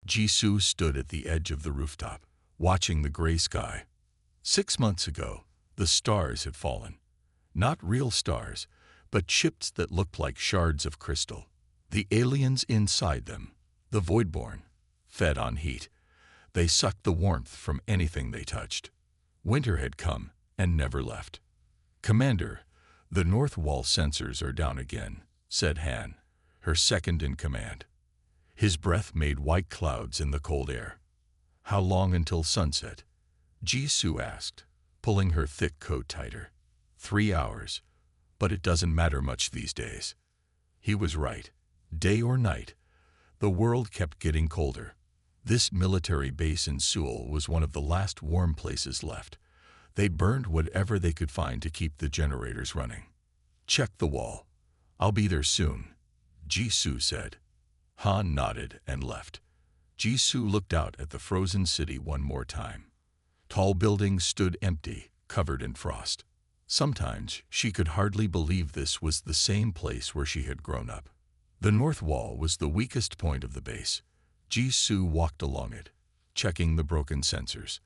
Jisoo stood at the edge of the rooftop, watching the gray sky. 6 months ago, the stars had fallen. Not real stars, but chips that looked like shards of crystal. The aliens inside them, the Voidborn, fed on heat. They sucked the warmth from anything they touched. Winter had come and never left. "Commander, the North Wall sensors are down again," said Han, her second in command. His breath made white clouds in the cold air. "How long until sunset?" Jisoo asked, pulling her thick coat tighter. 3 hours, but it doesn't matter much these days. He was right. Day or night, the world kept getting colder. This military base in Seoul was one of the last warm places left. They burned whatever they could find to keep the generators running. "Check the wall. I'll be there soon," Jisoo said. Han nodded and left. Jisoo looked out at the frozen city one more time. Tall buildings stood empty, covered in frost. Sometimes she could hardly believe this was the same place where she had grown up. The north wall was the weakest point of the base. Jisoo walked along it, checking the broken sensors.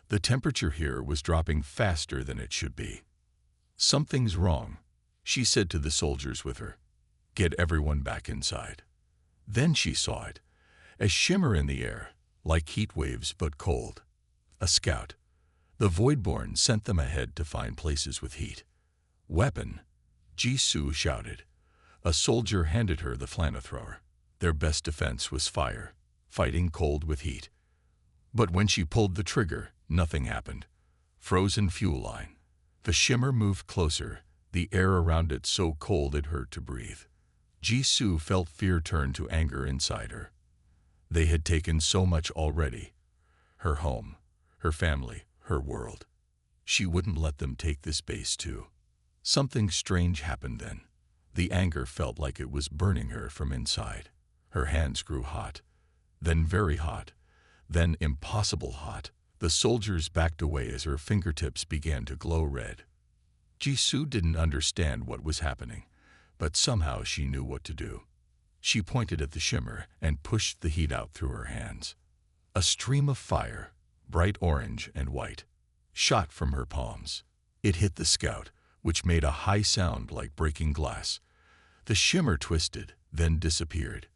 The temperature here was dropping faster than it should be. "Something's wrong," she said to the soldiers with her. "Get everyone back inside." Then she saw it, a shimmer in the air, like heat waves but cold. A scout. The Voidborn sent them ahead to find places with heat. "Weapon," Jisoo shouted. A soldier handed her the flamethrower. Their best defense was fire, fighting cold with heat. But when she pulled the trigger, nothing happened. Frozen fuel line. The shimmer moved closer, the air around it so cold it hurt to breathe. Jisoo felt fear turn to anger inside her. They had taken so much already. Her home, her family, her world. She wouldn't let them take this base too. Something strange happened then. The anger felt like it was burning her from inside. Her hands grew hot, then very hot, then impossible hot. The soldiers backed away as her fingertips began to glow red. Jisoo didn't understand what was happening, but somehow she knew what to do. She pointed at the shimmer and pushed the heat out through her hands. A stream of fire, bright orange and white, shot from her palms. It hit the scout, which made a high sound like breaking glass. The shimmer twisted, then disappeared.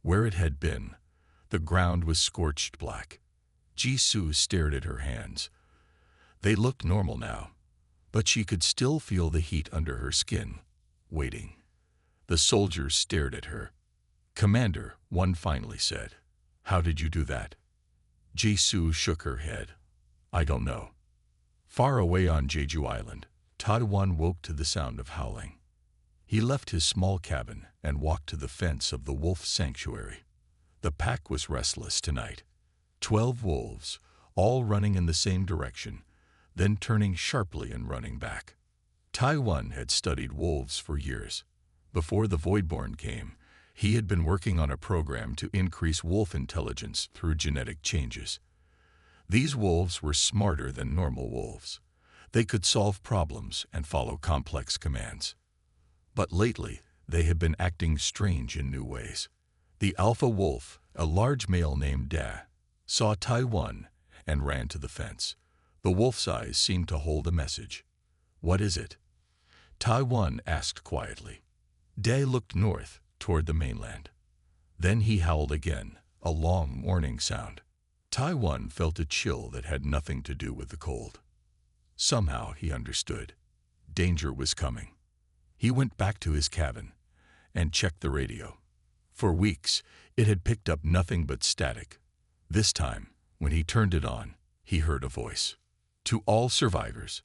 Where it had been, the ground was scorched black. Jisoo stared at her hands. They looked normal now, but she could still feel the heat under her skin, waiting. The soldiers stared at her. "Commander," one finally said, "how did you do that?" Jisoo shook her head. "I don't know." Far away on Jeju Island, Taiwan woke to the sound of howling. He left his small cabin and walked to the fence of the wolf sanctuary. The pack was restless tonight. 12 wolves, all running in the same direction, then turning sharply and running back. Taiwan had studied wolves for years. Before the Voidborn came, he had been working on a program to increase wolf intelligence through genetic changes. These wolves were smarter than normal wolves. They could solve problems and follow complex commands. But lately, they had been acting strange in new ways. The alpha wolf, a large male named Da, saw Taiwan and ran to the fence. The wolf's eyes seemed to hold a message. "What is it?" Taiwan asked quietly. Da looked north, toward the mainland. Then he howled again, a long warning sound. Taiwan felt a chill that had nothing to do with the cold. Somehow he understood. Danger was coming. He went back to his cabin and checked the radio. For weeks, it had picked up nothing but static. This time, when he turned it on, he heard a voice. "To all survivors,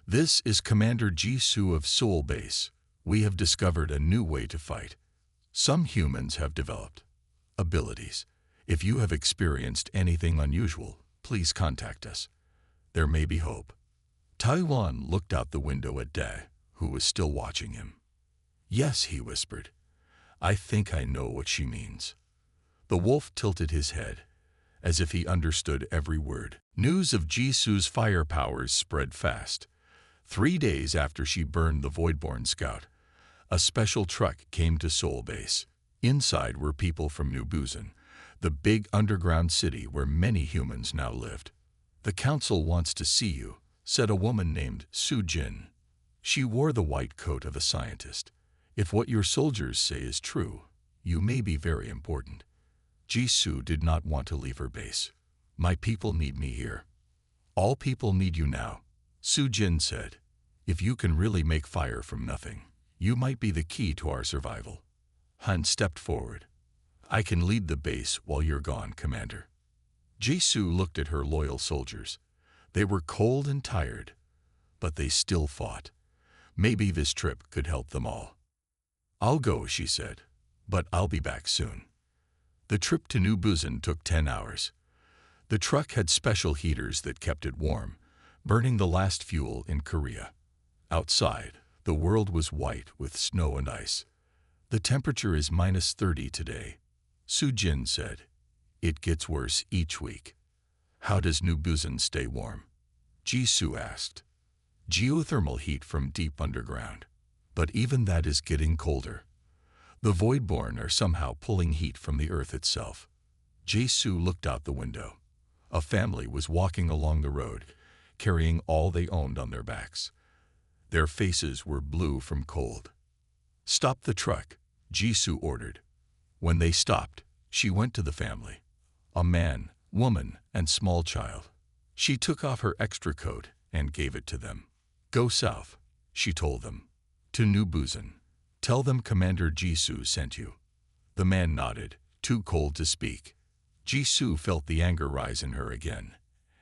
this is Commander Jisoo of Seoul Base. We have discovered a new way to fight. Some humans have developed abilities. If you have experienced anything unusual, please contact us. There may be hope." Taiwan looked out the window at Da, who was still watching him. "Yes," he whispered. "I think I know what she means." The wolf tilted his head, as if he understood every word. News of Jisoo's fire powers spread fast. 3 days after she burned the Voidborn scout, a special truck came to Seoul Base. Inside were people from New Busan, the big underground city where many humans now lived. "The council wants to see you," said a woman named Su Jin. She wore the white coat of a scientist. "If what your soldiers say is true, you may be very important." Jisoo did not want to leave her base. "My people need me here." "All people need you now," Su Jin said. "If you can really make fire from nothing, you might be the key to our survival." Han stepped forward. "I can lead the base while you're gone, Commander." Jisoo looked at her loyal soldiers. They were cold and tired, but they still fought. Maybe this trip could help them all. "I'll go," she said, "but I'll be back soon." The trip to New Busan took 10 hours. The truck had special heaters that kept it warm, burning the last fuel in Korea. Outside, the world was white with snow and ice. "The temperature is -30 today," Su Jin said. "It gets worse each week." "How does New Busan stay warm?" Jisoo asked. "Geothermal heat from deep underground. But even that is getting colder. The Voidborn are somehow pulling heat from the earth itself." Jisoo looked out the window. A family was walking along the road, carrying all they owned on their backs. Their faces were blue from cold. "Stop the truck," Jisoo ordered. When they stopped, she went to the family. A man, woman, and small child. She took off her extra coat and gave it to them. "Go south," she told them. "To New Busan. Tell them Commander Jisoo sent you." The man nodded, too cold to speak. Jisoo felt the anger rise in her again,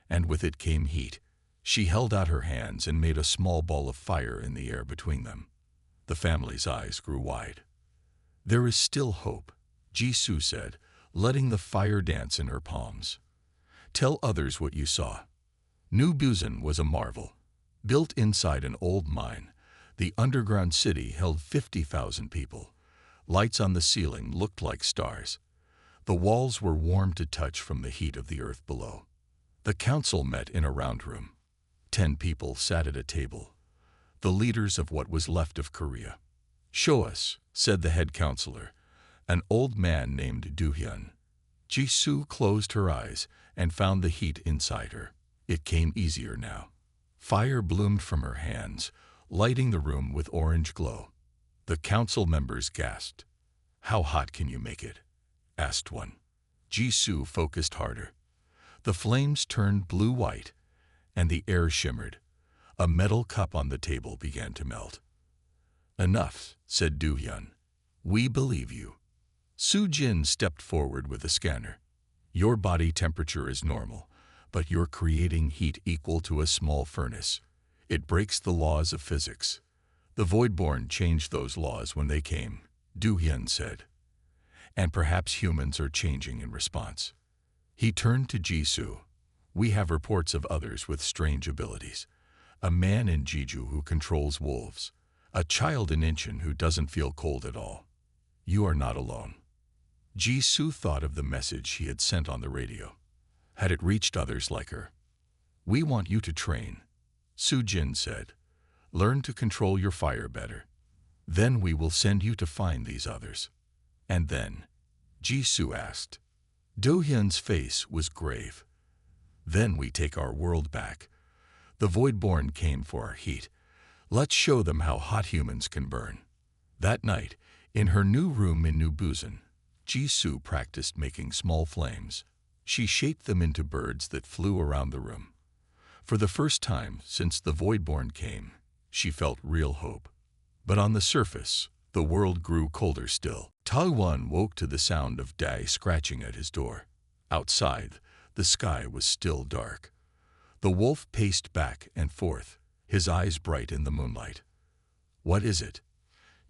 and with it came heat. She held out her hands and made a small ball of fire in the air between them. The family's eyes grew wide. "There is still hope," Jisoo said, letting the fire dance in her palms. "Tell others what you saw." New Busan was a marvel. Built inside an old mine, the underground city held 50,000 people. Lights on the ceiling looked like stars. The walls were warm to touch from the heat of the earth below. The council met in a round room. 10 people sat at a table, the leaders of what was left of Korea. "Show us," said the head counselor, an old man named Do-hyun. Jisoo closed her eyes and found the heat inside her. It came easier now. Fire bloomed from her hands, lighting the room with orange glow. The council members gasped. "How hot can you make it?" asked one. Jisoo focused harder. The flames turned blue-white, and the air shimmered. A metal cup on the table began to melt. "Enough," said Do-hyun. "We believe you." Su Jin stepped forward with a scanner. "Your body temperature is normal, but you're creating heat equal to a small furnace. It breaks the laws of physics." "The Voidborn changed those laws when they came," Do-hyun said. "And perhaps humans are changing in response." He turned to Jisoo. "We have reports of others with strange abilities. A man in Jeju who controls wolves. A child in Incheon who doesn't feel cold at all. You are not alone." Jisoo thought of the message he had sent on the radio. Had it reached others like her? "We want you to train," Su Jin said. "Learn to control your fire better. Then we will send you to find these others." "And then?" Jisoo asked. Do-hyun's face was grave. "Then we take our world back. The Voidborn came for our heat. Let's show them how hot humans can burn." That night, in her new room in New Busan, Jisoo practiced making small flames. She shaped them into birds that flew around the room. For the first time since the Voidborn came, she felt real hope. But on the surface, the world grew colder still. Taewon woke to the sound of Dae scratching at his door. Outside, the sky was still dark. The wolf paced back and forth, his eyes bright in the moonlight. "What is it?"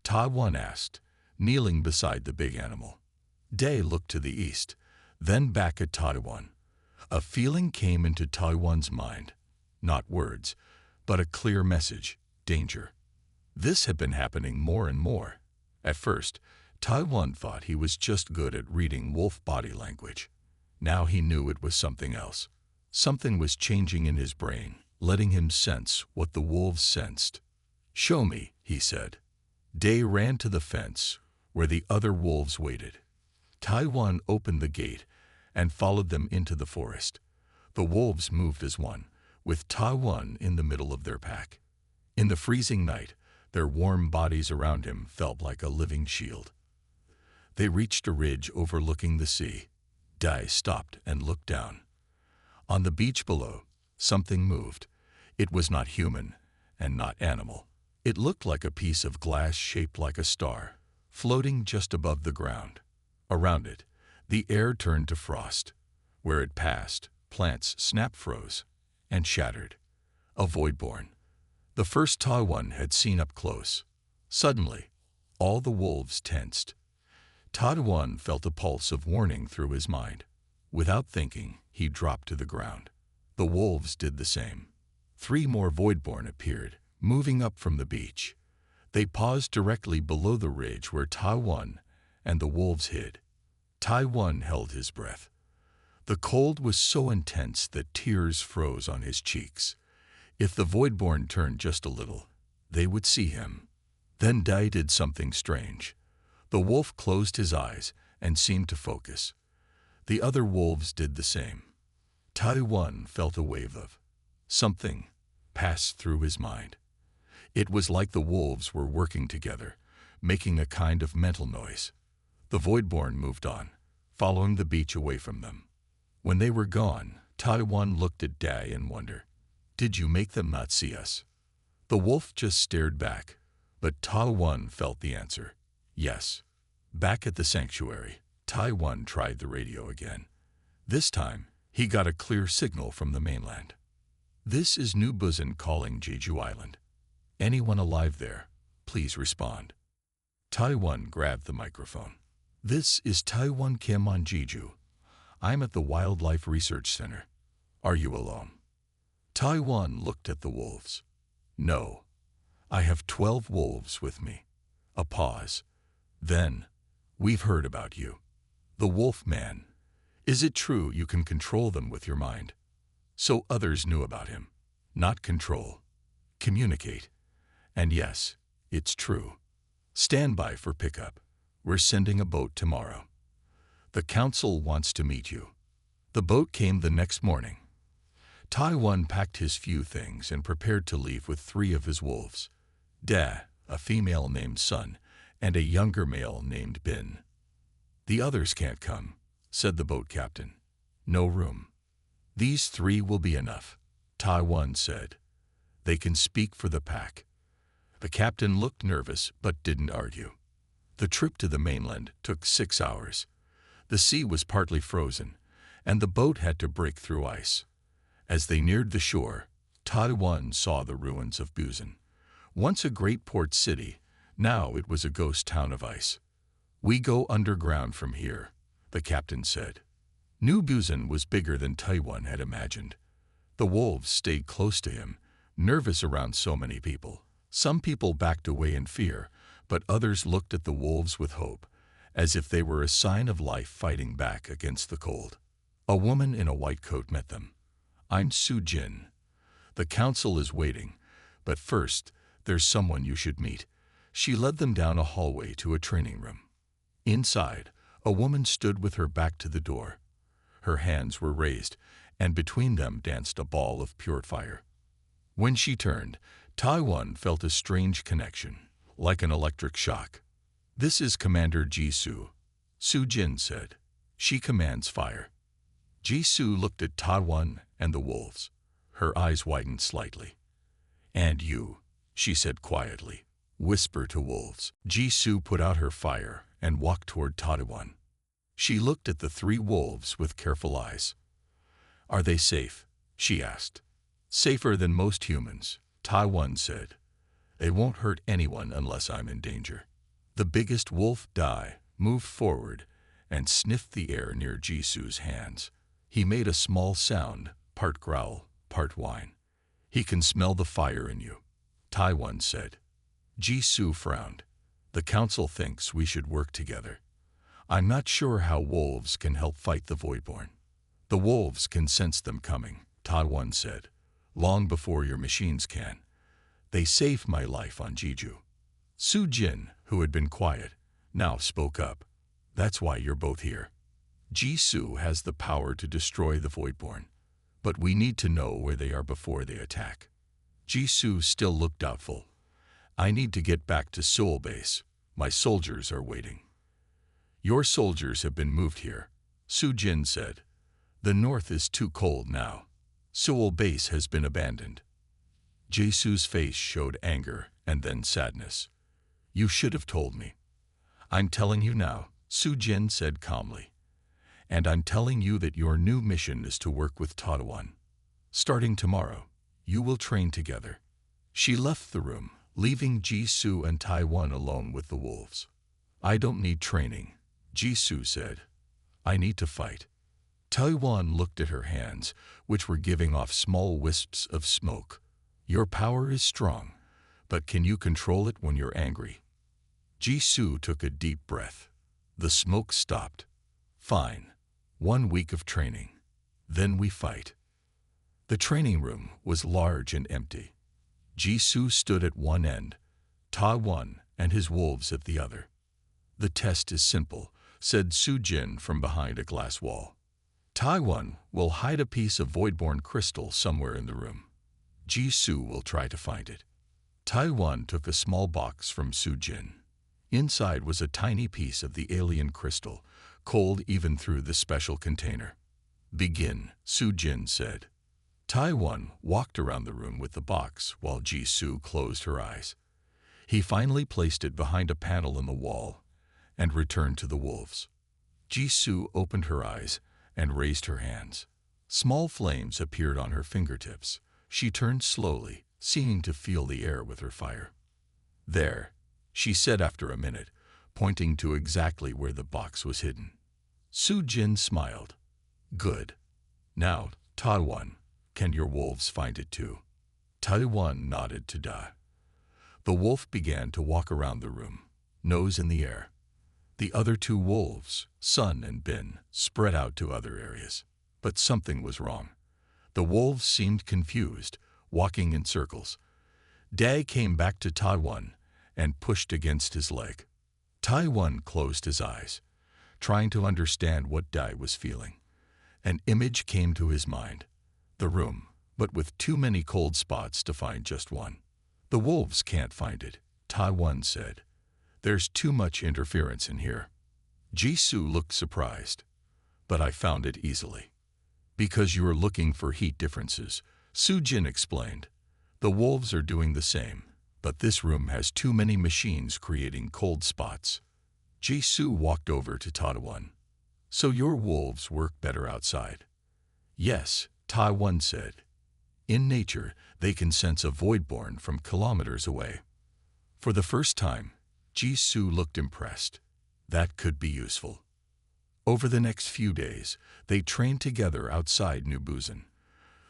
Taewon asked, kneeling beside the big animal. Dae looked to the east, then back at Taewon. A feeling came into Taewon's mind. Not words, but a clear message: danger. This had been happening more and more. At first, Taewon thought he was just good at reading wolf body language. Now he knew it was something else. Something was changing in his brain, letting him sense what the wolves sensed. "Show me," he said. Dae ran to the fence, where the other wolves waited. Taewon opened the gate and followed them into the forest. The wolves moved as one, with Tai-1 in the middle of their pack. In the freezing night, their warm bodies around him felt like a living shield. They reached a ridge overlooking the sea. Dai stopped and looked down. On the beach below, something moved. It was not human and not animal. It looked like a piece of glass shaped like a star, floating just above the ground. Around it, the air turned to frost. Where it passed, plants snap-froze and shattered. A voidborn. The first Tai-1 had seen up close. Suddenly, all the wolves tensed. Tai-1 felt a pulse of warning through his mind. Without thinking, he dropped to the ground. The wolves did the same. 3 more voidborn appeared, moving up from the beach. They paused directly below the ridge where Tai-1 and the wolves hid. Tai-1 held his breath. The cold was so intense that tears froze on his cheeks. If the voidborn turned just a little, they would see him. Then Dai did something strange. The wolf closed his eyes and seemed to focus. The other wolves did the same. Tai-1 felt a wave of something pass through his mind. It was like the wolves were working together, making a kind of mental noise. The voidborn moved on, following the beach away from them. When they were gone, Tai-1 looked at Dai in wonder. "Did you make them not see us?" The wolf just stared back, but Tai-1 felt the answer. Yes. Back at the sanctuary, Tai-1 tried the radio again. This time, he got a clear signal from the mainland. "This is New Busan calling Jeju Island. Anyone alive there, please respond." Tai-1 grabbed the microphone. "This is Tai-1 Kim on Jeju. I'm at the Wildlife Research Center. Are you alone?" Tai-1 looked at the wolves. "No. I have 12 wolves with me." A pause. Then, "We've heard about you. The Wolf Man. Is it true you can control them with your mind?" So others knew about him. Not control. Communicate. And yes, it's true. Stand by for pickup. We're sending a boat tomorrow. The council wants to meet you. The boat came the next morning. Tai-1 packed his few things and prepared to leave with 3 of his wolves. Da, a female named Sun, and a younger male named Bin. "The others can't come," said the boat captain. "No room." "These 3 will be enough," Tai-1 said. "They can speak for the pack." The captain looked nervous but didn't argue. The trip to the mainland took 6 hours. The sea was partly frozen, and the boat had to break through ice. As they neared the shore, Tai-1 saw the ruins of Busan. Once a great port city, now it was a ghost town of ice. "We go underground from here," the captain said. New Busan was bigger than Tai-1 had imagined. The wolves stayed close to him, nervous around so many people. Some people backed away in fear, but others looked at the wolves with hope, as if they were a sign of life fighting back against the cold. A woman in a white coat met them. "I'm Soo-jin. The council is waiting, but first, there's someone you should meet." She led them down a hallway to a training room. Inside, a woman stood with her back to the door. Her hands were raised, and between them danced a ball of pure fire. When she turned, Tai-1 felt a strange connection, like an electric shock. "This is Commander Jisoo," Soo-jin said. "She commands fire." Jisoo looked at Tai-1 and the wolves. Her eyes widened slightly. "And you," she said quietly. "Whisper to wolves." Jisoo put out her fire and walked toward Tai-1. She looked at the 3 wolves with careful eyes. "Are they safe?" she asked. "Safer than most humans," Tai-1 said. "They won't hurt anyone unless I'm in danger." The biggest wolf, Dai, moved forward and sniffed the air near Jisoo's hands. He made a small sound, part growl, part whine. "He can smell the fire in you," Tai-1 said. Jisoo frowned. "The council thinks we should work together. I'm not sure how wolves can help fight the Voidborn." "The wolves can sense them coming," Tai-1 said, "long before your machines can. They saved my life on Jeju." Soo-jin, who had been quiet, now spoke up. "That's why you're both here." Jisoo has the power to destroy the Voidborn, but we need to know where they are before they attack. Jisoo still looked doubtful. I need to get back to Seoul base. My soldiers are waiting. Your soldiers have been moved here, Soo-jin said. The north is too cold now. Seoul base has been abandoned. Jisoo's face showed anger and then sadness. You should have told me. I'm telling you now, Soo-jin said calmly. And I'm telling you that your new mission is to work with Taiwan. Starting tomorrow, you will train together. She left the room, leaving Jisoo and Taiwan alone with the wolves. I don't need training, Jisoo said. I need to fight. Taiwan looked at her hands, which were giving off small wisps of smoke. Your power is strong, but can you control it when you're angry? Jisoo took a deep breath. The smoke stopped. Fine. 1 week of training. Then we fight. The training room was large and empty. Jisoo stood at one end, Taiwan and his wolves at the other. The test is simple, said Soo-jin from behind a glass wall. Taiwan will hide a piece of Voidborn crystal somewhere in the room. Jisoo will try to find it. Taiwan took a small box from Soo-jin. Inside was a tiny piece of the alien crystal, cold even through the special container. Begin, Soo-jin said. Taiwan walked around the room with the box while Jisoo closed her eyes. He finally placed it behind a panel in the wall and returned to the wolves. Jisoo opened her eyes and raised her hands. Small flames appeared on her fingertips. She turned slowly, seeming to feel the air with her fire. There, she said after a minute, pointing to exactly where the box was hidden. Soo-jin smiled. Good. Now, Taiwan, can your wolves find it too? Taiwan nodded to Da. The wolf began to walk around the room, nose in the air. The other two wolves, Sun and Bin, spread out to other areas. But something was wrong. The wolves seemed confused, walking in circles. Dae came back to Taiwan and pushed against his leg. Taiwan closed his eyes, trying to understand what Dae was feeling. An image came to his mind. The room, but with too many cold spots to find just one. The wolves can't find it, Taiwan said. There's too much interference in here. Jisoo looked surprised. But I found it easily. Because you are looking for heat differences, Soo-jin explained. The wolves are doing the same, but this room has too many machines creating cold spots. Jisoo walked over to Taiwan. So your wolves work better outside? Yes, Taiwan said. In nature, they can sense a Voidborn from kilometers away. For the first time, Jisoo looked impressed. That could be useful. Over the next few days, they trained together outside New Busan.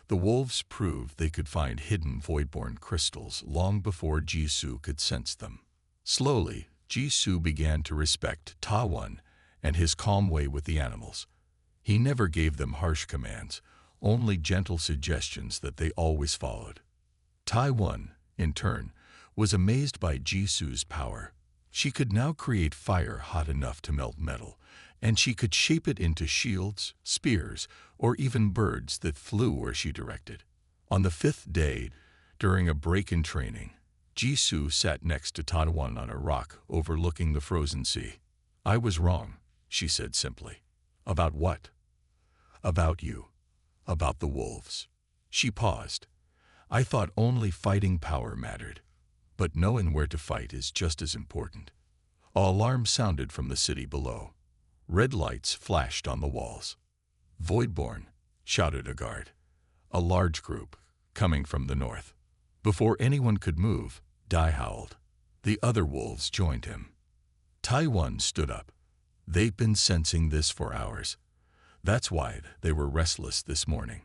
The wolves proved they could find hidden Voidborn crystals long before Jisoo could sense them. Slowly, Jisoo began to respect Taiwan and his calm way with the animals. He never gave them harsh commands, only gentle suggestions that they always followed. Taiwan, in turn, was amazed by Jisoo's power. She could now create fire hot enough to melt metal, and she could shape it into shields, spears, or even birds that flew where she directed. On the 5th day, during a break in training, Jisoo sat next to Taiwan on a rock overlooking the frozen sea. I was wrong, she said simply. About what? About you. About the wolves. She paused. I thought only fighting power mattered. But knowing where to fight is just as important. An alarm sounded from the city below. Red lights flashed on the walls. Voidborn, shouted a guard. A large group, coming from the north. Before anyone could move, Dae howled. The other wolves joined him. Taiwan stood up. They've been sensing this for hours. That's why they were restless this morning.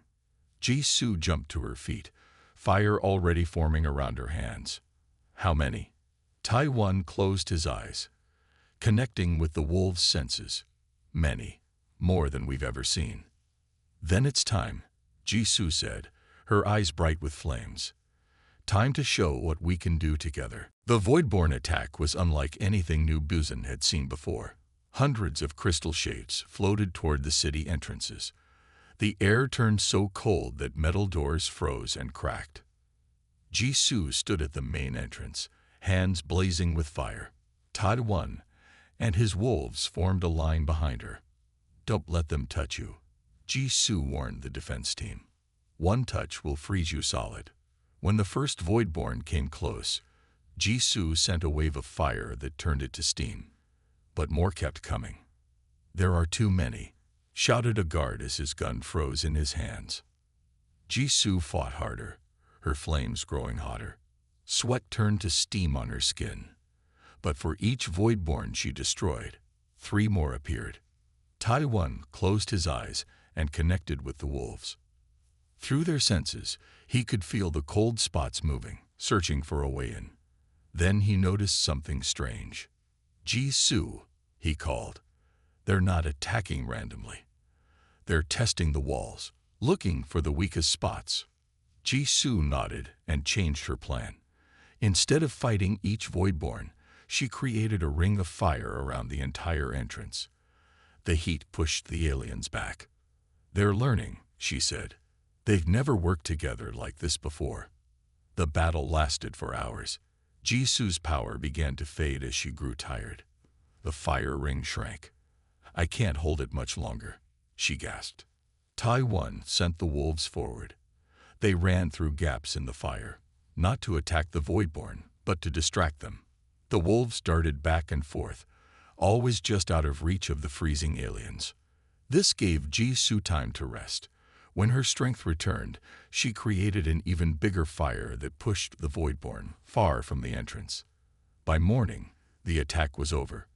Jisoo jumped to her feet, fire already forming around her hands. How many? Taiwan closed his eyes, connecting with the wolves' senses. Many, more than we've ever seen. Then it's time, Jisoo said, her eyes bright with flames. Time to show what we can do together. The Voidborn attack was unlike anything New Busan had seen before. Hundreds of crystal shapes floated toward the city entrances. The air turned so cold that metal doors froze and cracked. Jisoo stood at the main entrance, hands blazing with fire. Taiwan and his wolves formed a line behind her. "Don't let them touch you," Jisoo warned the defense team. "One touch will freeze you solid." When the first Voidborn came close, Jisoo sent a wave of fire that turned it to steam. But more kept coming. "There are too many," shouted a guard as his gun froze in his hands. Jisoo fought harder, her flames growing hotter. Sweat turned to steam on her skin. But for each Voidborn she destroyed, 3 more appeared. Taiwan closed his eyes and connected with the wolves. Through their senses, he could feel the cold spots moving, searching for a way in. Then he noticed something strange. "Jisoo," he called. "They're not attacking randomly. They're testing the walls, looking for the weakest spots." Jisoo nodded and changed her plan. Instead of fighting each Voidborn, she created a ring of fire around the entire entrance. The heat pushed the aliens back. "They're learning," she said. "They've never worked together like this before." The battle lasted for hours. Jisoo's power began to fade as she grew tired. The fire ring shrank. "I can't hold it much longer," she gasped. Taiwan sent the wolves forward. They ran through gaps in the fire, not to attack the Voidborn, but to distract them. The wolves darted back and forth, always just out of reach of the freezing aliens. This gave Jisoo time to rest. When her strength returned, she created an even bigger fire that pushed the Voidborn far from the entrance. By morning, the attack was over.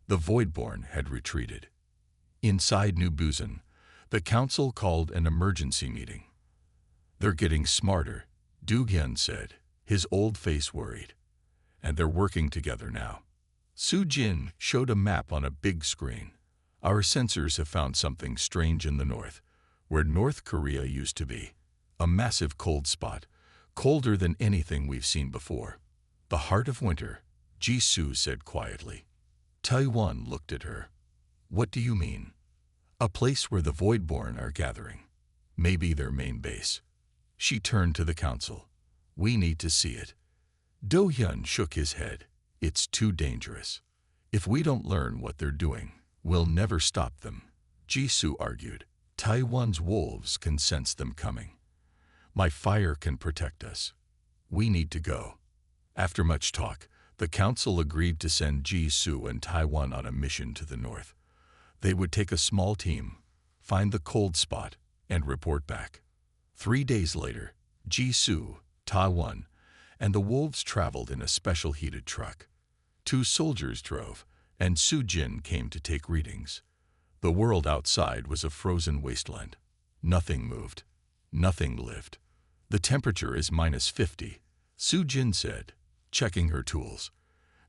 The Voidborn had retreated. Inside New Busan, the council called an emergency meeting. "They're getting smarter," Do-hyun said, his old face worried. "And they're working together now." Soo-jin showed a map on a big screen. "Our sensors have found something strange in the north, where North Korea used to be. A massive cold spot, colder than anything we've seen before." "The heart of winter," Jisoo said quietly. Taiwan looked at her. "What do you mean?" "A place where the Voidborn are gathering. Maybe their main base." She turned to the council. "We need to see it." Do-hyun shook his head. "It's too dangerous. If we don't learn what they're doing, we'll never stop them." Jisoo argued. "Taiwan's wolves can sense them coming. My fire can protect us. We need to go." After much talk, the council agreed to send Jisoo and Taiwan on a mission to the north. They would take a small team, find the cold spot, and report back. 3 days later, Jisoo, Taiwan, and the wolves traveled in a special heated truck. 2 soldiers drove, and Soo-jin came to take readings. The world outside was a frozen wasteland. Nothing moved. Nothing lived. "The temperature is -50, Soo-jin said, checking her tools.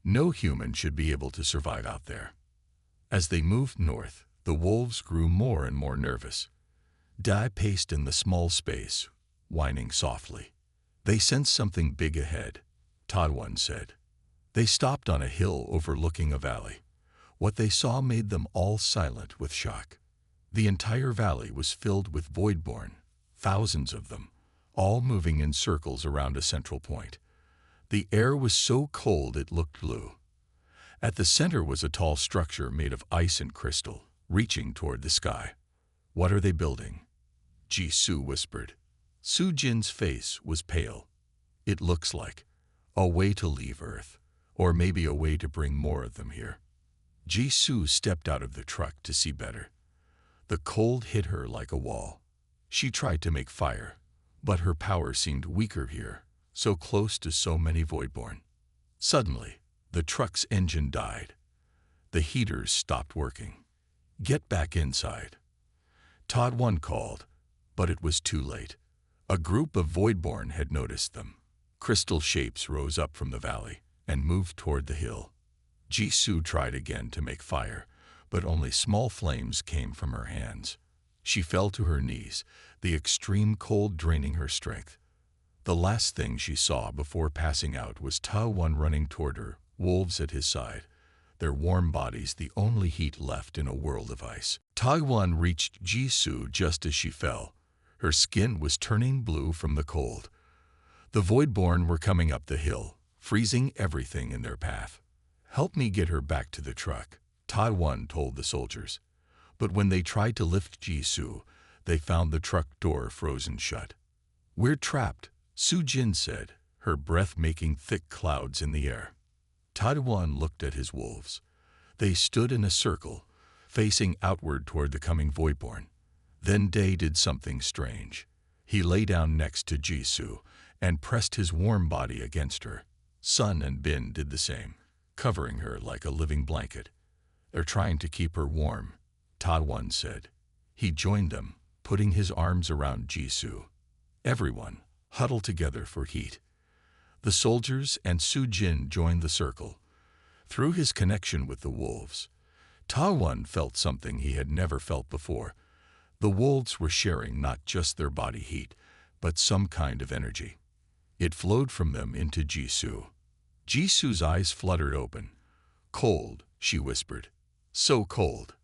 "No human should be able to survive out there." As they moved north, the wolves grew more and more nervous. Dai paced in the small space, whining softly. "They sensed something big ahead," Taiwan said. They stopped on a hill overlooking a valley. What they saw made them all silent with shock. The entire valley was filled with Voidborn, thousands of them, all moving in circles around a central point. The air was so cold it looked blue. At the center was a tall structure made of ice and crystal, reaching toward the sky. "What are they building?" Jisoo whispered. Soo-jin's face was pale. "It looks like a way to leave Earth, or maybe a way to bring more of them here." Jisoo stepped out of the truck to see better. The cold hit her like a wall. She tried to make fire, but her power seemed weaker here, so close to so many Voidborn. Suddenly, the truck's engine died. The heaters stopped working. "Get back inside." Todd 1 called, but it was too late. A group of Voidborn had noticed them. Crystal shapes rose up from the valley and moved toward the hill. Jisoo tried again to make fire, but only small flames came from her hands. She fell to her knees, the extreme cold draining her strength. The last thing she saw before passing out was Ta-1 running toward her, wolves at his side. their warm bodies the only heat left in a world of ice. Taiwan reached Jisoo just as she fell. Her skin was turning blue from the cold. The Voidborn were coming up the hill, freezing everything in their path. "Help me get her back to the truck," Taiwan told the soldiers. But when they tried to lift Jisoo, they found the truck door frozen shut. "We're trapped," Soo-jin said, her breath making thick clouds in the air. Taiwan looked at his wolves. They stood in a circle, facing outward toward the coming Voidborn. Then Day did something strange. He lay down next to Jisoo and pressed his warm body against her. Sun and Bin did the same, covering her like a living blanket. "They're trying to keep her warm," Taiwan said. He joined them, putting his arms around Jisoo. Everyone huddled together for heat. The soldiers and Soo-jin joined the circle. Through his connection with the wolves, Taiwan felt something he had never felt before. The wolves were sharing not just their body heat, but some kind of energy. It flowed from them into Jisoo. Jisoo's eyes fluttered open. "Cold," she whispered. "So cold."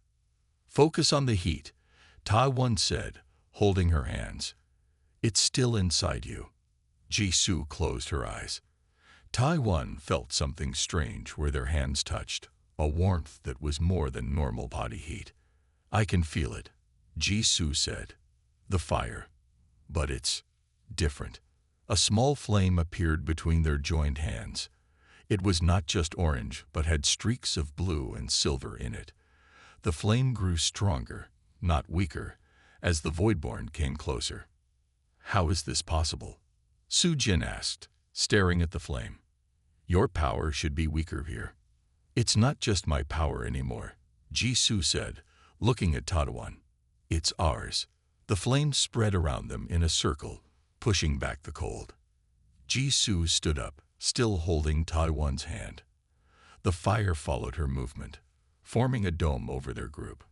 "Focus on the heat," Taiwan said, holding her hands. "It's still inside you." Jisoo closed her eyes. Taiwan felt something strange where their hands touched, a warmth that was more than normal body heat. "I can feel it," Jisoo said. "The fire. But it's different." A small flame appeared between their joined hands. It was not just orange, but had streaks of blue and silver in it. The flame grew stronger, not weaker, as the Voidborn came closer. "How is this possible?" Soo-jin asked, staring at the flame. "Your power should be weaker here." "It's not just my power anymore," Jisoo said, looking at Taiwan. "It's ours." The flame spread around them in a circle, pushing back the cold. Jisoo stood up, still holding Taiwan's hand. The fire followed her movement, forming a dome over their group.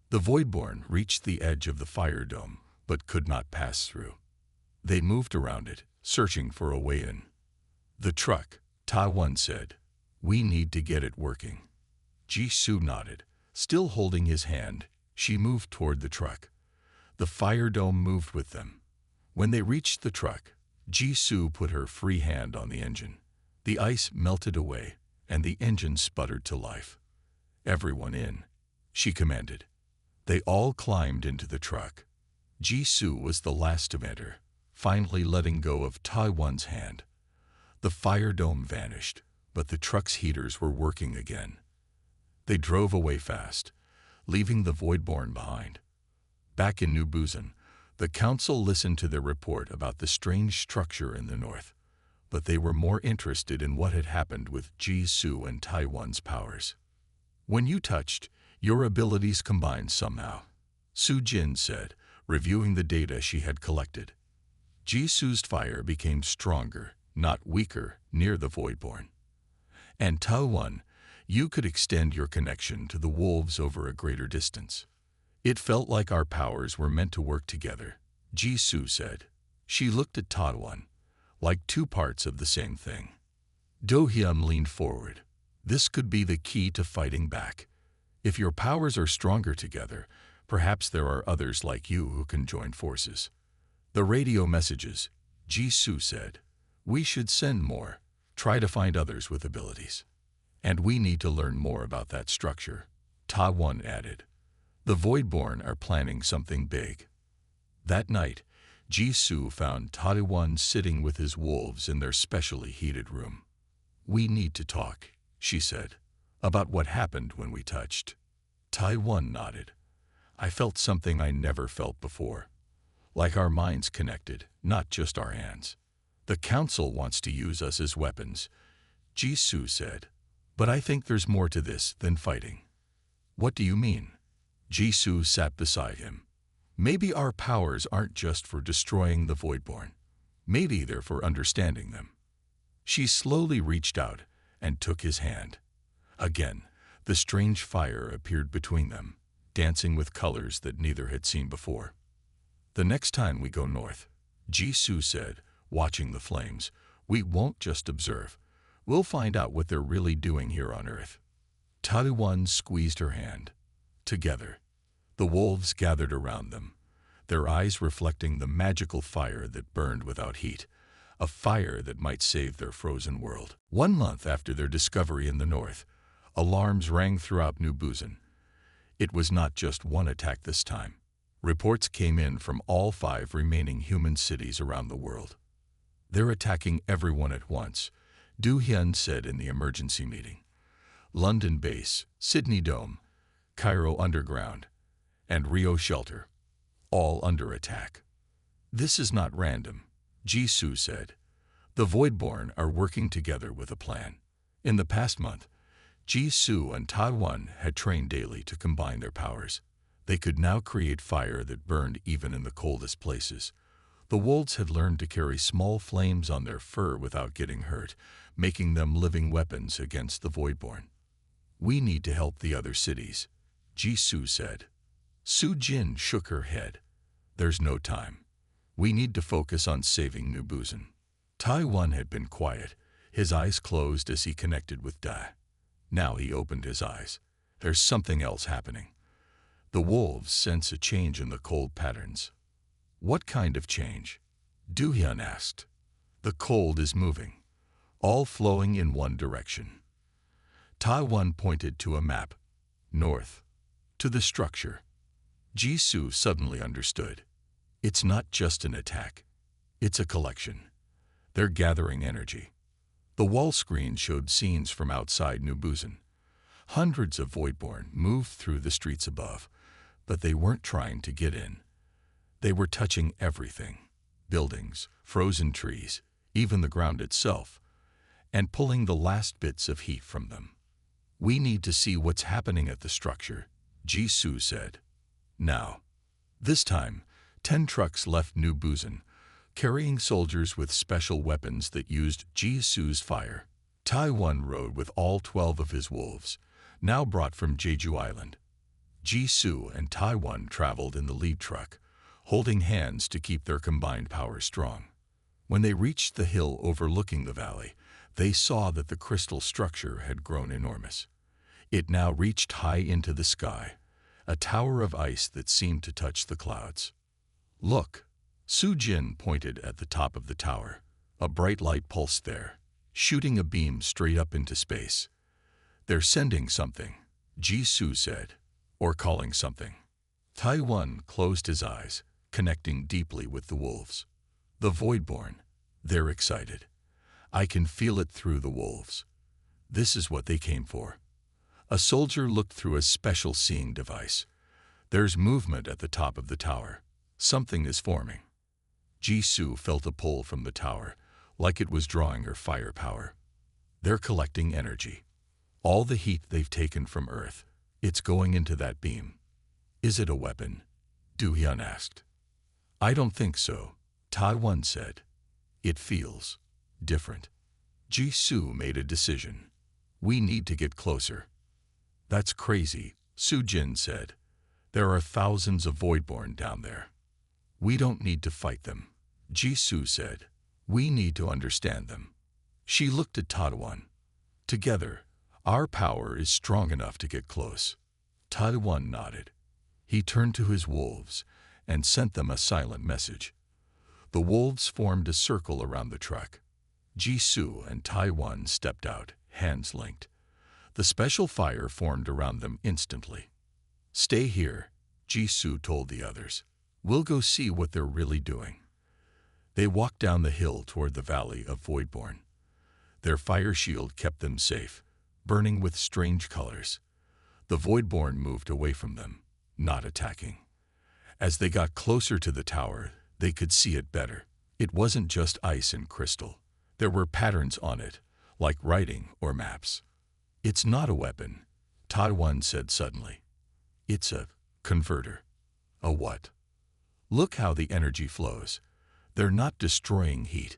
The Voidborn reached the edge of the fire dome, but could not pass through. They moved around it, searching for a way in. "The truck," Taiwan said. "We need to get it working." Jisoo nodded. Still holding his hand, she moved toward the truck. The fire dome moved with them. When they reached the truck, Jisoo put her free hand on the engine. The ice melted away, and the engine sputtered to life. "Everyone in," she commanded. They all climbed into the truck. Jisoo was the last to enter, finally letting go of Taiwan's hand. The fire dome vanished, but the truck's heaters were working again. They drove away fast, leaving the Voidborn behind. Back in New Busan, the council listened to their report about the strange structure in the north, but they were more interested in what had happened with Jisoo and Taiwan's powers. "When you touched, your abilities combined somehow," Soo-jin said, reviewing the data she had collected. Jisoo's fire became stronger, not weaker, near the Voidborn. "And Taiwan, you could extend your connection to the wolves over a greater distance. It felt like our powers were meant to work together," Jisoo said. She looked at Taiwan, like two parts of the same thing. Do-hyun leaned forward. "This could be the key to fighting back. If your powers are stronger together, perhaps there are others like you who can join forces." "The radio messages," Jisoo said. "We should send more, try to find others with abilities. And we need to learn more about that structure," Taiwan added. "The Voidborn are planning something big." That night, Jisoo found Taiwan sitting with his wolves in their specially heated room. "We need to talk," she said, "about what happened when we touched." Taiwan nodded. "I felt something I never felt before. Like our minds connected, not just our hands. The council wants to use us as weapons," Jisoo said. "But I think there's more to this than fighting." "What do you mean?" Jisoo sat beside him. "Maybe our powers aren't just for destroying the Voidborn. Maybe they're for understanding them." She slowly reached out and took his hand. Again, the strange fire appeared between them, dancing with colors that neither had seen before. "The next time we go north," Jisoo said, watching the flames, "we won't just observe. We'll find out what they're really doing here on Earth." Taiwan squeezed her hand. Together, the wolves gathered around them, their eyes reflecting the magical fire that burned without heat, a fire that might save their frozen world. 1 month after their discovery in the north, alarms rang throughout New Busan. It was not just one attack this time. Reports came in from all 5 remaining human cities around the world. They're attacking everyone at once, Du Hyun said in the emergency meeting. London base, Sydney Dome, Cairo Underground, and Rio Shelter, all under attack. This is not random, Jisoo said. The Voidborn are working together with a plan. In the past month, Jisoo and Taiwan had trained daily to combine their powers. They could now create fire that burned even in the coldest places. The wolves had learned to carry small flames on their fur without getting hurt, making them living weapons against the Voidborn. We need to help the other cities, Jisoo said. Soo-jin shook her head. There's no time. We need to focus on saving New Busan. Taiwan had been quiet, his eyes closed as he connected with Da. Now he opened his eyes. There's something else happening. The wolves sense a change in the cold patterns. What kind of change? Du-hyun asked. The cold is moving, all flowing in one direction. Taiwan pointed to a map, north, to the structure. Jisoo suddenly understood. It's not just an attack. It's a collection. They're gathering energy. The wall screen showed scenes from outside New Busan. Hundreds of Voidborn moved through the streets above, but they weren't trying to get in. They were touching everything, buildings, frozen trees, even the ground itself, and pulling the last bits of heat from them. We need to see what's happening at the structure, Jisoo said. Now. This time, 10 trucks left New Busan, carrying soldiers with special weapons that used Jisoo's fire. Taiwan rode with all 12 of his wolves, now brought from Jeju Island. Jisoo and Taiwan traveled in the lead truck, holding hands to keep their combined power strong. When they reached the hill overlooking the valley, they saw that the crystal structure had grown enormous. It now reached high into the sky, a tower of ice that seemed to touch the clouds. Look, Soo-jin pointed at the top of the tower. A bright light pulsed there, shooting a beam straight up into space. They're sending something, Jisoo said, or calling something. Taiwan closed his eyes, connecting deeply with the wolves. The Voidborn, they're excited. I can feel it through the wolves. This is what they came for. A soldier looked through a special seeing device. There's movement at the top of the tower. Something is forming. Jisoo felt a pull from the tower, like it was drawing her firepower. They're collecting energy. All the heat they've taken from Earth, it's going into that beam. Is it a weapon? Du-hyun asked. I don't think so, Taiwan said. It feels different. Jisoo made a decision. We need to get closer. That's crazy, Soo-jin said. There are thousands of Voidborn down there. We don't need to fight them, Jisoo said. We need to understand them. She looked at Taiwan. Together, our power is strong enough to get close. Taiwan nodded. He turned to his wolves and sent them a silent message. The wolves formed a circle around the truck. Jisoo and Taiwan stepped out, hands linked. The special fire formed around them instantly. Stay here, Jisoo told the others. We'll go see what they're really doing. They walked down the hill toward the valley of Voidborn. Their fire shield kept them safe, burning with strange colors. The Voidborn moved away from them, not attacking. As they got closer to the tower, they could see it better. It wasn't just ice and crystal. There were patterns on it, like writing or maps. It's not a weapon, Taiwan said suddenly. It's a converter. A what? Look how the energy flows. They're not destroying heat.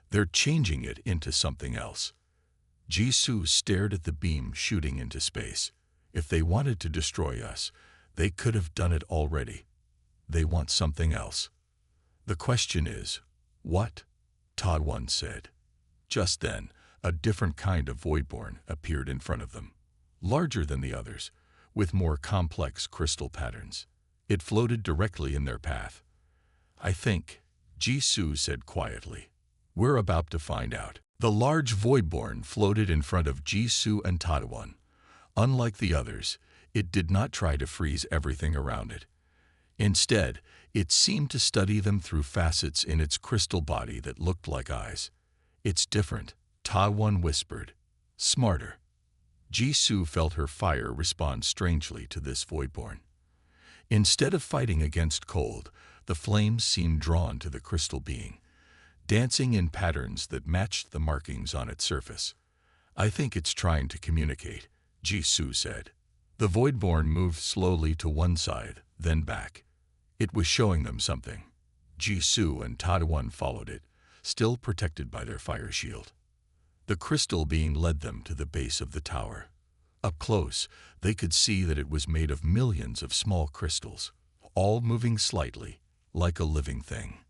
They're changing it into something else. Jisoo stared at the beam shooting into space. If they wanted to destroy us, they could have done it already. They want something else. The question is, what? Taiwan said. Just then, a different kind of Voidborn appeared in front of them. larger than the others, with more complex crystal patterns. It floated directly in their path. "I think," Jisoo said quietly. "We're about to find out." The large voidborn floated in front of Jisoo and Taiwan. Unlike the others, it did not try to freeze everything around it. Instead, it seemed to study them through facets in its crystal body that looked like eyes. "It's different," Taiwan whispered. "Smarter." Jisoo felt her fire respond strangely to this voidborn. Instead of fighting against cold, the flames seemed drawn to the crystal being, dancing in patterns that matched the markings on its surface. "I think it's trying to communicate," Jisoo said. The voidborn moved slowly to one side, then back. It was showing them something. Jisoo and Taiwan followed it, still protected by their fire shield. The crystal being led them to the base of the tower. Up close, they could see that it was made of millions of small crystals, all moving slightly, like a living thing.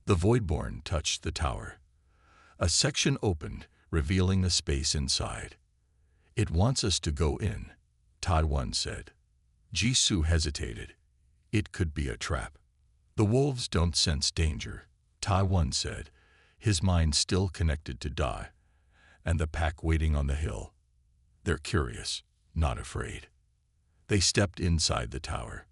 The voidborn touched the tower. A section opened, revealing a space inside. "It wants us to go in," Taiwan said. Jisoo hesitated. It could be a trap. "The wolves don't sense danger," Taiwan said, his mind still connected to Dai and the pack waiting on the hill. "They're curious, not afraid." They stepped inside the tower.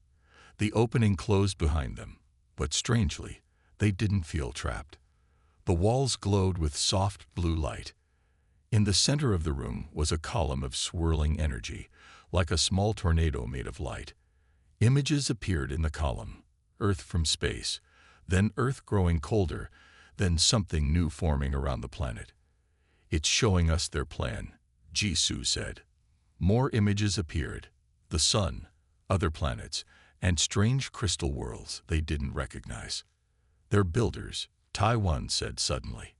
The opening closed behind them, but strangely, they didn't feel trapped. The walls glowed with soft blue light. In the center of the room was a column of swirling energy, like a small tornado made of light. Images appeared in the column: Earth from space, then Earth growing colder, then something new forming around the planet. "It's showing us their plan," Jisoo said. More images appeared: the sun, other planets, and strange crystal worlds they didn't recognize. "They're builders," Taiwan said suddenly.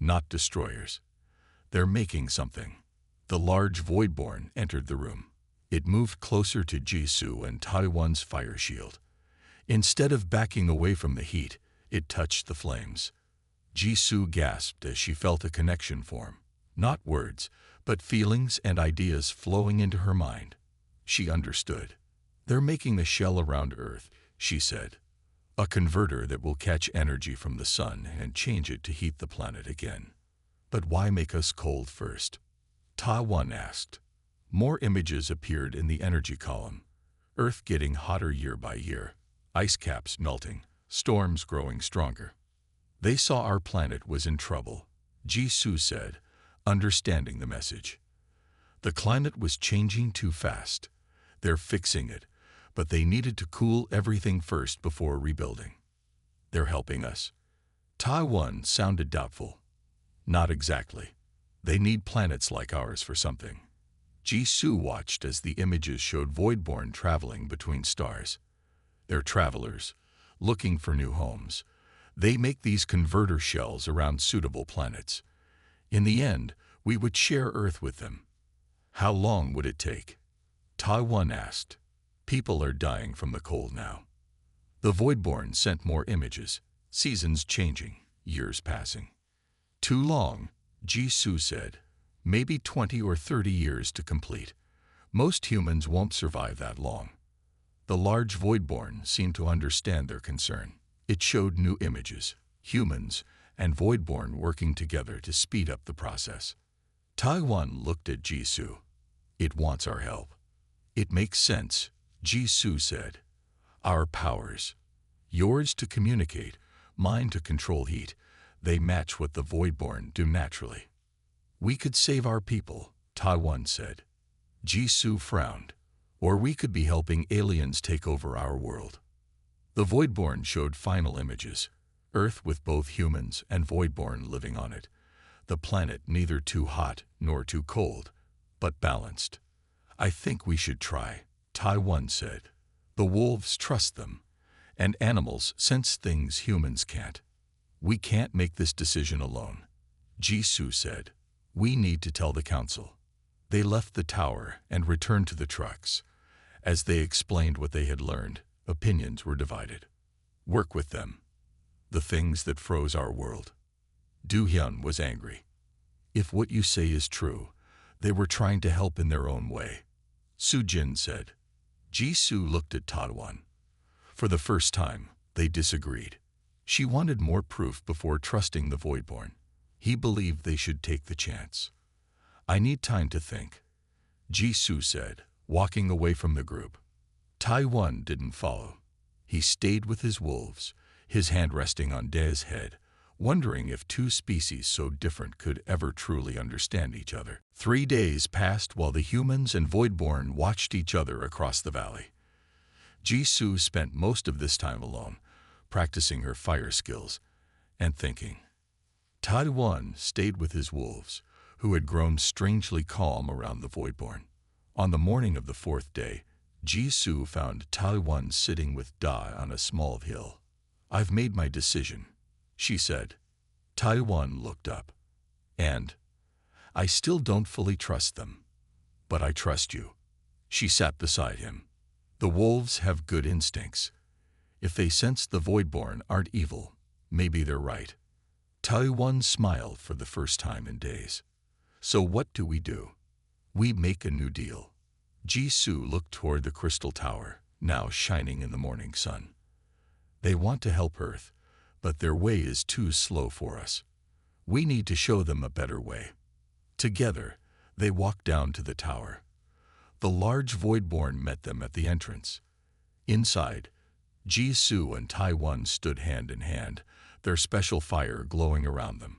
"Not destroyers. They're making something." The large voidborn entered the room. It moved closer to Jisoo and Taiwan's fire shield. Instead of backing away from the heat, it touched the flames. Jisoo gasped as she felt a connection form. Not words, but feelings and ideas flowing into her mind. She understood. "They're making the shell around Earth," she said. "A converter that will catch energy from the sun and change it to heat the planet again." "But why make us cold first?" Taiwan asked. More images appeared in the energy column. Earth getting hotter year by year, ice caps melting, storms growing stronger. "They saw our planet was in trouble," Jisoo said, understanding the message. "The climate was changing too fast. They're fixing it, but they needed to cool everything first before rebuilding." "They're helping us?" Taiwan sounded doubtful. "Not exactly. They need planets like ours for something." Jisoo watched as the images showed voidborn traveling between stars. "They're travelers, looking for new homes. They make these converter shells around suitable planets. In the end, we would share Earth with them." "How long would it take?" Taiwan asked. "People are dying from the cold now." The voidborn sent more images, seasons changing, years passing. "Too long," Jisoo said. "Maybe 20 or 30 years to complete. Most humans won't survive that long." The large voidborn seemed to understand their concern. It showed new images, humans and voidborn working together to speed up the process. Taiwan looked at Jisoo. "It wants our help." "It makes sense," Jisoo said. "Our powers. Yours to communicate, mine to control heat. They match what the voidborn do naturally." "We could save our people," Taiwan said. Jisoo frowned. "Or we could be helping aliens take over our world." The voidborn showed final images: Earth with both humans and voidborn living on it. The planet neither too hot nor too cold, but balanced. "I think we should try," Taiwan said. "The wolves trust them, and animals sense things humans can't." "We can't make this decision alone," Jisoo said. "We need to tell the council." They left the tower and returned to the trucks. As they explained what they had learned, opinions were divided. "Work with them. The things that froze our world." Do-hyun was angry. "If what you say is true, they were trying to help in their own way. Jin said. Jisoo looked at Taiwan. For the first time, they disagreed. She wanted more proof before trusting the Voidborn. He believed they should take the chance. I need time to think, Jisoo said, walking away from the group. Taiwan didn't follow. He stayed with his wolves, his hand resting on Dae's head, wondering if two species so different could ever truly understand each other. 3 days passed while the humans and Voidborn watched each other across the valley. Jisoo spent most of this time alone, practicing her fire skills and thinking. Taiwan stayed with his wolves, who had grown strangely calm around the Voidborn. On the morning of the 4th day, Jisoo found Taiwan sitting with Da on a small hill. I've made my decision, she said. Taiwan looked up. And I still don't fully trust them. But I trust you. She sat beside him. The wolves have good instincts. If they sense the Voidborn aren't evil, maybe they're right. Taiwan smiled for the first time in days. So what do? We make a new deal. Jisoo looked toward the crystal tower, now shining in the morning sun. They want to help Earth, but their way is too slow for us. We need to show them a better way. Together, they walked down to the tower. The large Voidborn met them at the entrance. Inside, Jisoo and Taiwan stood hand in hand, their special fire glowing around them.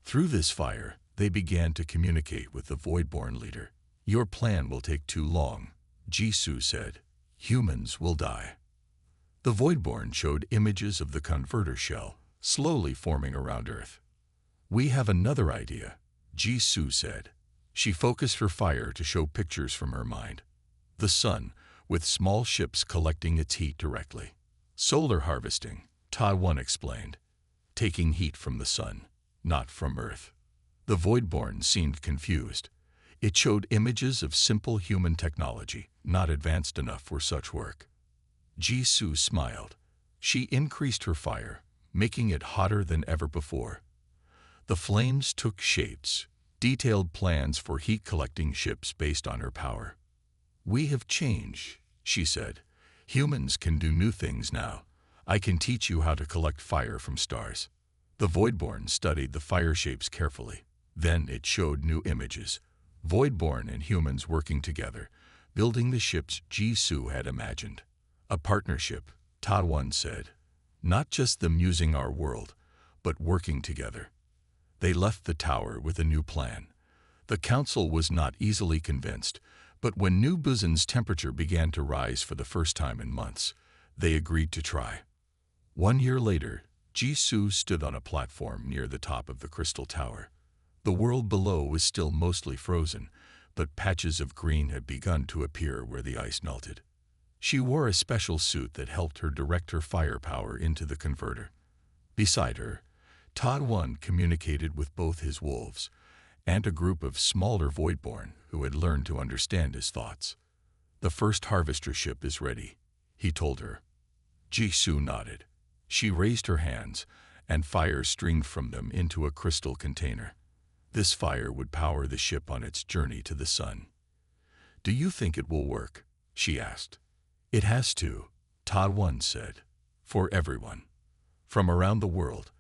Through this fire, they began to communicate with the Voidborn leader. Your plan will take too long, Jisoo said. Humans will die. The Voidborn showed images of the converter shell, slowly forming around Earth. We have another idea, Jisoo said. She focused her fire to show pictures from her mind. The sun, with small ships collecting its heat directly. Solar harvesting, Taiwan explained. Taking heat from the sun, not from Earth. The Voidborn seemed confused. It showed images of simple human technology, not advanced enough for such work. Jisoo smiled. She increased her fire, making it hotter than ever before. The flames took shapes, detailed plans for heat-collecting ships based on her power. We have changed, she said. Humans can do new things now. I can teach you how to collect fire from stars. The Voidborn studied the fire shapes carefully. Then it showed new images. Voidborn and humans working together, building the ships Jisoo had imagined. A partnership, Taiwan said. Not just them using our world, but working together. They left the tower with a new plan. The council was not easily convinced, but when New Busan's temperature began to rise for the first time in months, they agreed to try. 1 year later, Jisoo stood on a platform near the top of the crystal tower. The world below was still mostly frozen, but patches of green had begun to appear where the ice melted. She wore a special suit that helped her direct her firepower into the converter. Beside her, Taiwan communicated with both his wolves and a group of smaller Voidborn who had learned to understand his thoughts. The first harvester ship is ready, he told her. Jisoo nodded. She raised her hands, and fire streamed from them into a crystal container. This fire would power the ship on its journey to the sun. Do you think it will work? She asked. It has to, Taiwan said. For everyone. From around the world,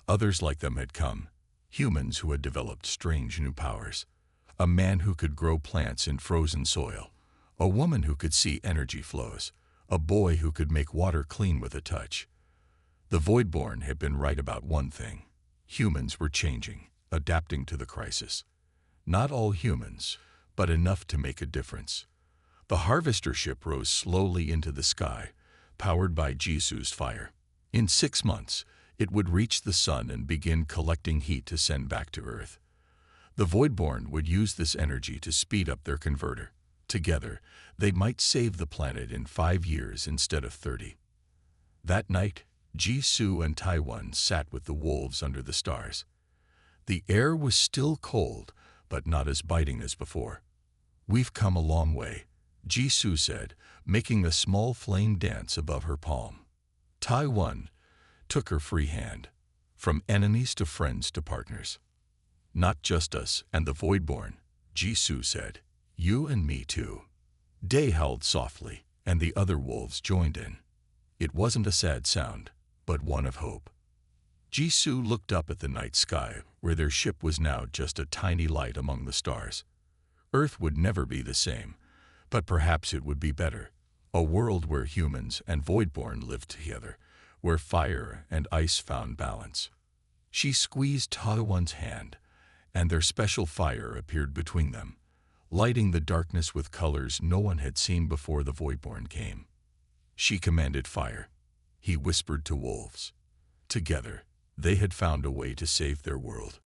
others like them had come, humans who had developed strange new powers. A man who could grow plants in frozen soil, a woman who could see energy flows, a boy who could make water clean with a touch. The Voidborn had been right about one thing. Humans were changing, adapting to the crisis. Not all humans, but enough to make a difference. The harvester ship rose slowly into the sky, powered by Jisoo's fire. In 6 months, it would reach the sun and begin collecting heat to send back to Earth. The Voidborn would use this energy to speed up their converter. Together, they might save the planet in 5 years instead of 30. That night, Jisoo and Taiwan sat with the wolves under the stars. The air was still cold, but not as biting as before. We've come a long way, Jisoo said, making a small flame dance above her palm. Taiwan took her free hand, from enemies to friends to partners. Not just us and the Voidborn, Jisoo said. You and me too. Day howled softly, and the other wolves joined in. It wasn't a sad sound, but one of hope. Jisoo looked up at the night sky, where their ship was now just a tiny light among the stars. Earth would never be the same, but perhaps it would be better. A world where humans and Voidborn lived together, where fire and ice found balance. She squeezed Taowan's hand, and their special fire appeared between them, lighting the darkness with colors no one had seen before the Voidborn came. She commanded fire. He whispered to wolves. Together, they had found a way to save their world.